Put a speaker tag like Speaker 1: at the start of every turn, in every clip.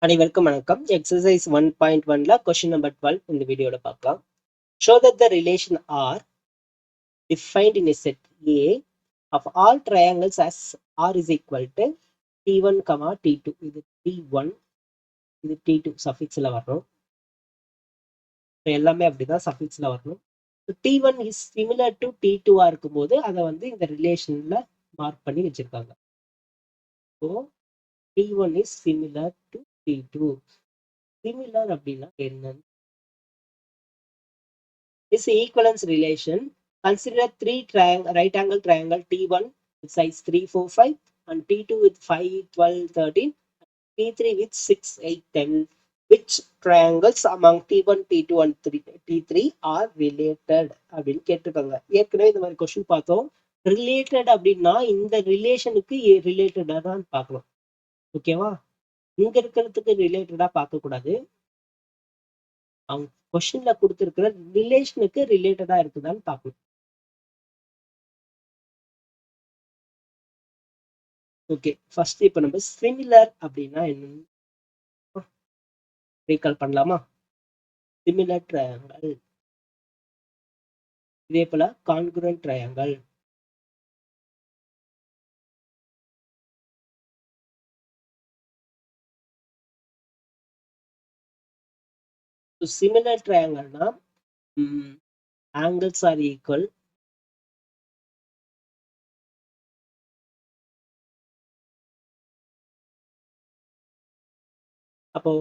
Speaker 1: அனைவருக்கும் வணக்கம். Exercise 1.1ல question number 12 இந்த வீடியோல பார்க்கலாம். Show that the relation R defined in a set A of all triangles as R is equal to T1, T2. இது T1, இது T2 சஃபிக்ஸ்ல வரணும். எல்லாமே அப்படிதான் சஃபிக்ஸ்ல வரணும். T1 is similar to T2 இருக்கும்போது அதை வந்து இந்த ரிலேஷன்ல மார்க் பண்ணி வச்சிருக்காங்க. So T1 is similar to T2. Similar அப்படின்னா என்னன்னு is equivalence relation. Consider three right angle triangle T1 with sides 3, 4, 5 and T2 with 5, 12, 13, T3 with 6, 8, 10. Which triangles among T1, T2 and T3 are related அப்படின்னு கேட்டிருக்காங்க. ஏற்கனவே இந்த மாதிரி question பார்த்தோம். Related அப்படின்னா இந்த ரிலேஷனுக்கு ரிலேட்டடா தான் பார்க்கணும். ஓகேவா? இங்க இருக்கிறதுக்கு ரிலேட்டடா பார்க்க கூடாது. அவங்க கொஸ்டின்ல கொடுத்திருக்கிற ரிலேஷனுக்கு ரிலேட்டடா இருக்குதான்னு பார்க்கணும். ஓகே, ஃபர்ஸ்ட் இப்போ நம்ம சிமிலர் அப்படின்னா என்னன்னு ரீகால் பண்ணலாமா? சிமிலர் ட்ரையாங்கல், இதே போல கான்குரண்ட் ட்ரையாங்கல், சிமிலர் ட்ரையாங்கல்னா ஆங்கிள்ஸ் ஆர் ஈக்குவல், அப்போ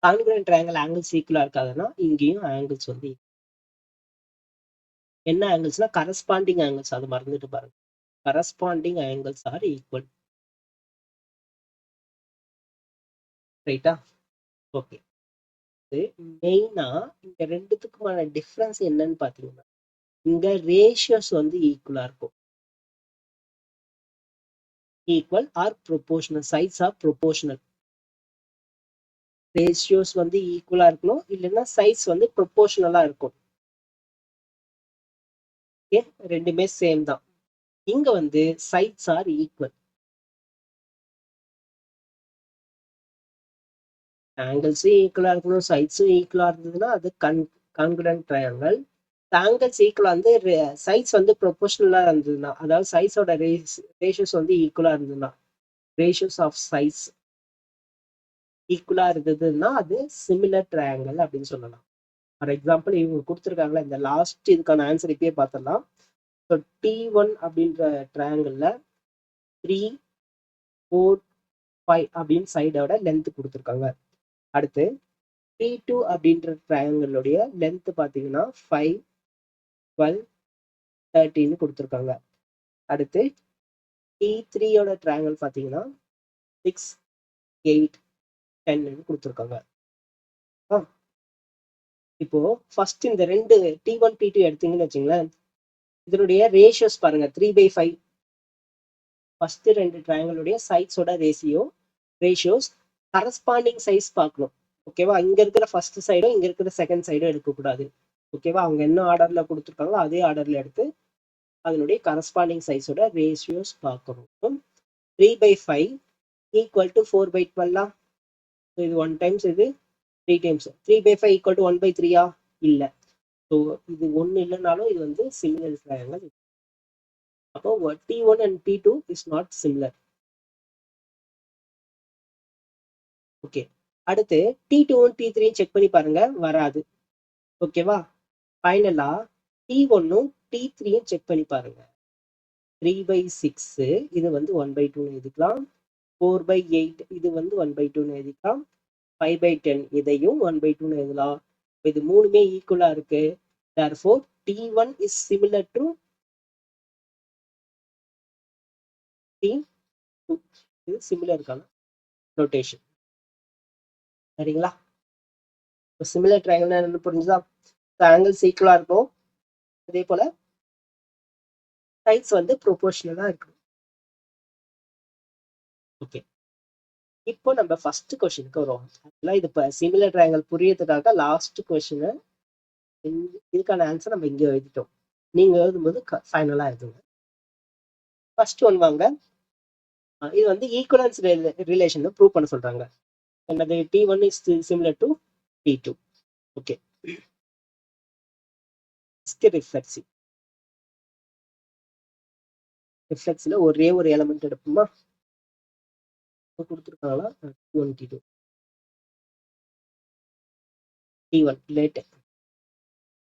Speaker 1: கான்குரண்ட் ட்ரையாங்கல் ஆங்கிள்ஸ் ஈக்குவலா இருக்காதுன்னா இங்கேயும் ஆங்கிள்ஸ் வந்து என்ன ஆங்கிள்ஸ்னா கரஸ்பாண்டிங் ஆங்கிள்ஸ், அதை மறந்துட்டு பாருங்க. Corresponding angles are equal. ரைட்டா? ஓகே, மெயினா இந்த ரெண்டுத்துக்குமான டிஃபரன்ஸ் என்னன்னு பாத்தீங்கன்னா இங்க ரேஷியோஸ் வந்து ஈக்குவலா இருக்கும். Equal are proportional, sides are proportional. Ratios வந்து ஈக்குவலா இருக்கணும், இல்லைன்னா சைட்ஸ் வந்து ப்ரொபோர்ஷனலா இருக்கும். ஓகே, ரெண்டுமே சேம் தான். இங்க வந்து சைட்ஸ் ஆர் ஈக்குவல். ஆங்கிள்ஸும் ஈக்குவலா இருக்கணும், சைட்ஸும் ஈக்குவலா இருந்ததுன்னா அது கான்குரண்ட் ட்ரையாங்கல். ஆங்கிள்ஸ் ஈக்குவலா வந்து சைட்ஸ் வந்து ப்ரொபோர்ஷனலா இருந்ததுன்னா, அதாவது சைட்ஸோட ரேஷியோஸ் வந்து ஈக்குவலா இருந்ததுன்னா, ரேஷியோஸ் ஆஃப் சைட்ஸ் ஈக்குவலா இருந்ததுன்னா அது சிமிலர் ட்ரையாங்கல் அப்படின்னு சொல்லலாம். ஃபார் எக்ஸாம்பிள் இவங்க கொடுத்துருக்காங்களா, இந்த லாஸ்ட் இதுக்கான ஆன்சர் இப்பயே பார்த்துடலாம். ஸோ T1 அப்படின்ற ட்ரையாங்கிளில் 3, 4, 5 அப்படின்னு சைடோட லென்த் கொடுத்துருக்காங்க. அடுத்து T2 அப்படின்ற ட்ரையாங்கிளுடைய லென்த் பார்த்தீங்கன்னா 5, 12, 13 கொடுத்துருக்காங்க. அடுத்து T3யோட ட்ரையாங்கிள் பார்த்தீங்கன்னா 6, 8, 10 கொடுத்துருக்காங்க. இப்போ ஃபர்ஸ்ட் இந்த ரெண்டு T1, T2 எடுத்தீங்கன்னு வச்சுங்களேன், இதனுடைய ரேஷியோஸ் பாருங்க. 3/5. ஃபர்ஸ்ட் ரெண்டு ட்ரையாங்கிளுடைய சைட்ஸோட ரேஷியோஸ் கரஸ்பாண்டிங் சைஸ் பார்க்கணும். ஓகேவா? இங்க இருக்கிற ஃபர்ஸ்ட் சைடும் இங்க இருக்கிற செகண்ட் சைடும் எடுக்கக்கூடாது. ஓகேவா? அவங்க என்ன ஆர்டர்ல கொடுத்துருக்காங்களோ அதே ஆர்டர்ல எடுத்து அதனுடைய கரஸ்பாண்டிங் சைஸோட ரேஷியோஸ் பார்க்கணும். 3/5 ஈக்குவல் டு 4/12. இது 1 டைம்ஸ், இது 3 டைம்ஸ். 3/5 ஈக்குவல் டு 1/3 இல்லை. ஸோ இது ஒன்று இல்லைனாலும் இது வந்து சிமிலர் ட்ரையாங்கல். அப்போ T1 and T2 is not similar. Okay, அடுத்து T2ம் T3யும் செக் பண்ணி பாருங்க, வராது. ஓகேவா? ஃபைனலா T1ம் T3யும் செக் பண்ணி பாருங்க. 3/6 இது வந்து 1/2 எழுதிக்கலாம். 4/8 இது வந்து 1/2 எழுதிக்கலாம். 5/10 இதையும் 1/2 எழுதலாம். இது மூணுமே ஈக்குவலா இருக்கு. therefore T1 is similar to T2. இது சிமிலருக்கான நோட்டேஷன். சரிங்களா? சிமிலர் ட்ரையாங்கிள் என்ன புரிஞ்சுதா? ஆங்கிள்ஸ் ஈக்குவலா இருக்கும், அதே போல சைட்ஸ் வந்து ப்ரொபோர்ஷனலா இருக்கும். ஓகே, இப்போ நம்ம ஃபர்ஸ்ட் கொஸ்டினுக்கு வருவோம். ஆக்சுவலா இது இப்போ சிமிலர் ட்ரையாங்கிள் புரியறதுக்காக லாஸ்ட் கொஸ்டின் இதுக்கான ஆன்சர் நம்ம இங்கே எழுதிட்டோம். நீங்க எழுதும்போது ஃபைனலா எழுதுங்க. ஃபர்ஸ்ட் ஒன் வாங்க. இது வந்து ஈக்குவலன்ஸ் ரிலேஷன் ப்ரூவ் பண்ண சொல்றாங்க. என்னது T1 is similar to T2. Okay, reflexive. ரிஃப்ளெக்ஸ்ல ஒரே ஒரு எலமெண்ட் எடுப்போமா? கொடுத்துருக்காங்களா? T1 T2 T1 let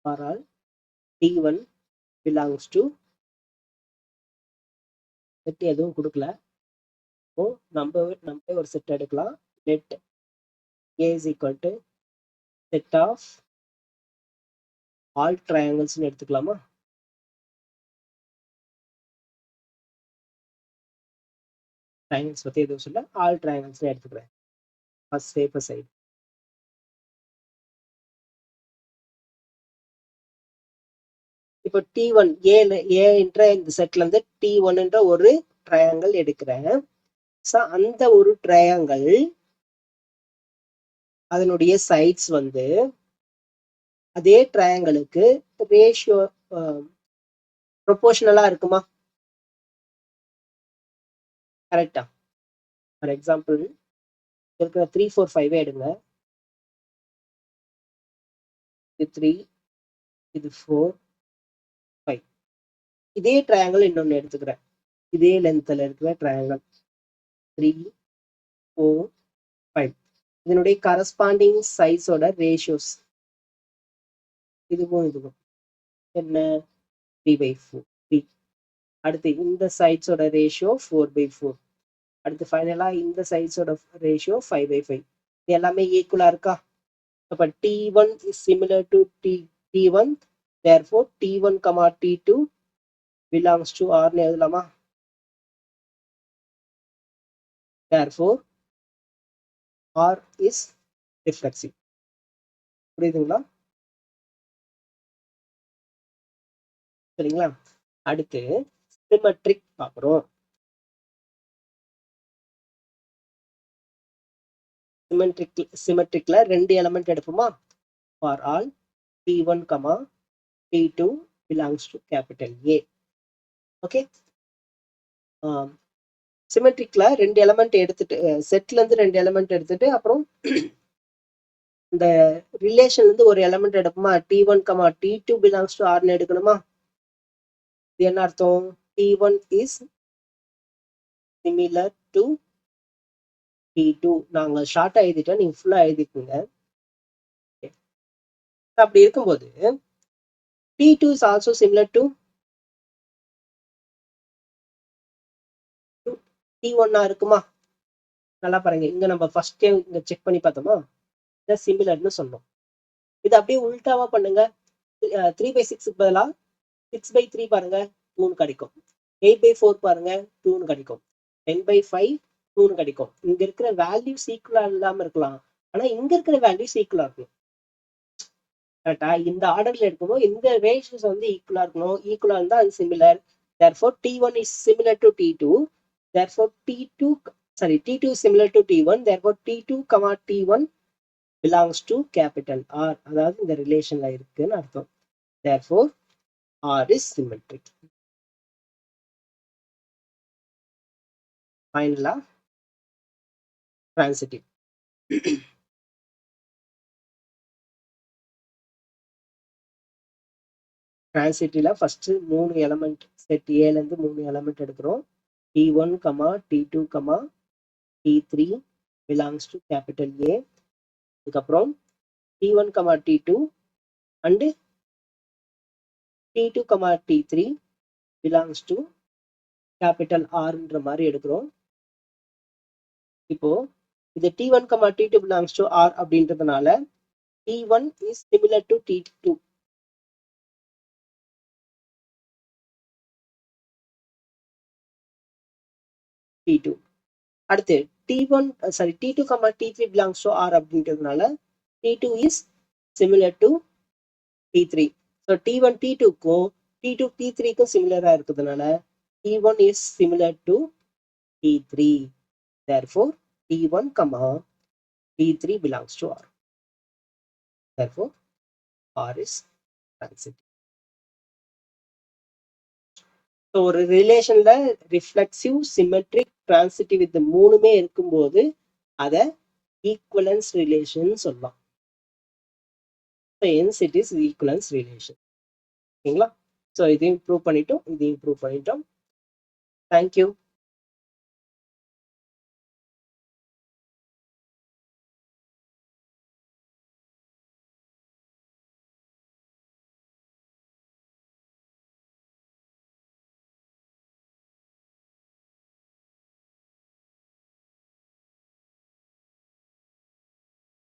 Speaker 1: for all T1 belongs to set எதுவும் கொடுக்கல. இப்போ நம்ம ஒரு செட் எடுக்கலாம். let A is equal to set of all triangles எடுத்துக்கலாமா? ட்ரையாங்கிள்ஸ் பத்தி எதுவும் சொல்ல, ஆல் ட்ரையாங்கிள்ஸ் எடுத்துக்கிறேன் ஃபர்ஸ்ட் சேஃபர் சைடு. இப்போ T1 ஏ என்ற இந்த செட்ல இருந்து T1 என்ற ஒரு ட்ரையாங்கிள் எடுக்கிறேன். ஸோ அந்த ஒரு ட்ரையாங்கிள் அதனுடைய சைட்ஸ் வந்து அதே ட்ரையாங்கிளுக்கு ரேஷியோ ப்ரொபோர்ஷனலா இருக்குமா? கரெக்டா? ஃபார் எக்ஸாம்பிள் இருக்கிற 3 4 5 எடுங்க. இது 3, இது 4 5. இதே ட்ரையாங்கிள் இன்னொன்னு எடுத்துக்கிறேன். இதே லென்த்ல இருக்கிற ட்ரையாங்கிள் 3 4 5. இதனுடைய கரஸ்பாண்டிங் சைஸோட ரேஷியோஸ் இதுவும் என்ன? 3/4 3. அடுத்து இந்த சைட்ஸோட ரேஷியோ 4/4. அடுத்து ஃபைனலா இந்த சைட்ஸோட ரேஷியோ 5/5. இது எல்லாமே ஈக்குவலா இருக்கா? அப்ப T1 is similar to T1, therefore T1, T2 belongs to R னு எழுதலாமா? therefore R is reflexive. புரியுதுங்களா? சரிங்களா? அடுத்து சிமெட்ரிக் பார்க்குறோம். சிமெட்ரிக்ல 2 எலிமெண்ட் எடுப்போமா? for all T1, T2 belongs to capital A. Okay, சிமெட்ரிக்ல 2 எலிமெண்ட் எடுத்துட்டு செட்ல இருந்து 2 எலிமெண்ட் எடுத்துட்டு அப்புறம் இந்த ரிலேஷன்ல இருந்து ஒரு element எடுப்போமா? T1, T2 belongs to R னு எடுக்கணுமா? இது என்ன அர்த்தம்? T1 is similar to T2. நாங்க ஷார்ட்டா எழுதிட்டோம், நீங்க ஃபுல்லா எழுதிக்கோங்க. அப்படி இருக்கும்போது T2 is also similar to T1 இருக்குமா? நல்லா பாருங்க, இங்க நம்ம ஃபர்ஸ்ட் இங்க செக் பண்ணி பார்த்தோமா? இதை சிமிலர்னு சொன்னோம். இது அப்படியே உல்டாவா பண்ணுங்க. 3/6 பதிலா 6/3 பாருங்க, 2 கிடைக்கும். 8/4 பாருங்க, 2 கிடைக்கும். 10/5 2 கிடைக்கும். இங்க இருக்கிற வேல்யூஸ் ஈக்குவலா இல்லாம இருக்கலாம், ஆனா இங்க இருக்கிற வேல்யூஸ் ஈக்குவலா இருக்கும். கரெக்டா? இந்த ஆர்டர்ல இருக்கும்போது இந்த ரேஷியோஸ் வந்து ஈக்குவலா இருக்கணும். ஈக்குவலா இருந்தா அது similar. therefore T1 is similar to T2. therefore T2 is similar to T1. therefore T2, T1 belongs to capital R. அதாவது இந்த ரிலேஷன்ல இருக்குன்னு அர்த்தம். therefore R is symmetric. ஃபைனலா transitive. transitivல ஃபர்ஸ்ட் 3 எலிமெண்ட் செட் A ல இருந்து 3 எலிமெண்ட் எடுக்கிறோம். T1, T2, T3 belongs to capital A. அதுக்கப்புறம் T1, T2 and T2, T3 belongs to capital R மாதிரி எடுக்கிறோம். இப்போ இது T1, T2 belongs to R அப்படின்றதுனால T1 is similar to T2. T2 அடுத்து T2, T3 belongs to R அப்படின்றதுனால T2 is similar to T3. So T1, T2க்கும் T2, T3க்கும் சிமிலரா இருக்கிறதுனால T1 is similar to T3. therefore T1, T3 belongs to R. therefore R is transitive. So ஒரு ரிலேஷன்ல reflexive, symmetric, transitive இது மூணுமே இருக்கும்போது அதை equivalence relation சொல்லலாம். Hence it is equivalence relation. ஓகேங்களா? So இதையும் prove பண்ணிட்டோம், இதையும் ப்ரூவ் பண்ணிட்டோம். தேங்க்யூ.